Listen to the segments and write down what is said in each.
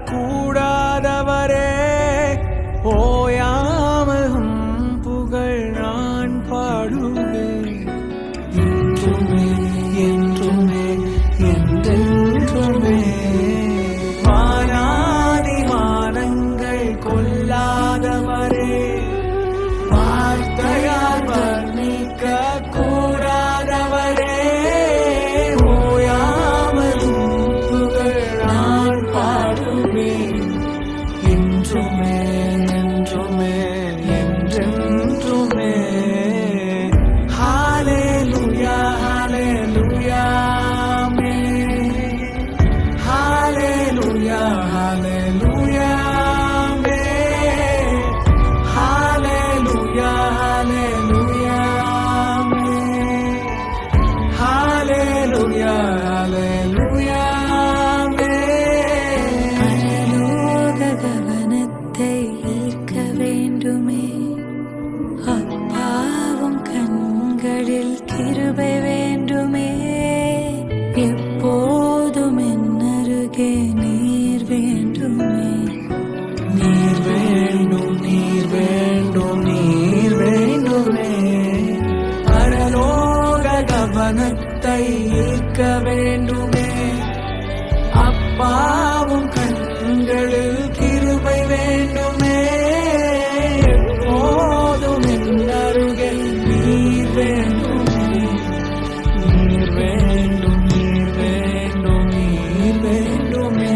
கூடாதவரே ஓயாமல் புகழ் நான் பாடுவேன் என்றுமே என்றுமே என்றென்றுமே. வானாதி வானங்கள் கொல்லாதவரே வார்த்தையால் வர்ணிக்க கூடாதவரே ஓயாமல் புகழ் நான் பாடுவேன் என்றுமே என்றுமே என்றென்றுமே. ஹalleluya ஹalleluya ஹalleluya ஹalleluya ஹalleluya ஹalleluya ஹalleluya ஹalleluya. பரலோக கவனத்தை ஈர்க்க வேண்டுமே, அப்பாவும் கண்களில் கிருபை வேண்டுமே. எப்போதும் என் அருகே நீர் வேண்டுமே. நீர் வேண்டும் நீர் வேண்டும் நீர் வேண்டுமே. பரலோக கவனத்தை ஈர்க்க வேண்டுமே, அப்பாவும் கண்களில் கிருபை வேண்டுமே. எப்போதும் என் அருகில் நீர் வேண்டுமே. நீர் வேண்டும் நீர் வேண்டும் நீர் வேண்டுமே.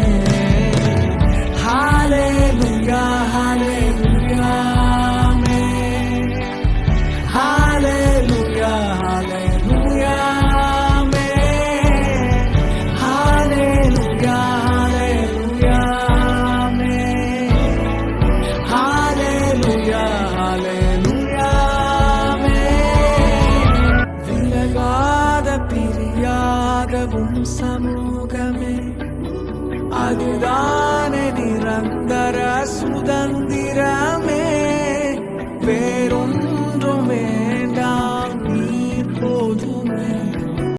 ஹalleluya ஹalleluya ஹalleluya ஹalleluya ஹalleluya ஹalleluya ஹalleluya. விலகாத பிரியாத உன் சமூகமே, அதுதானே நிரந்தர சுதந்திரமே.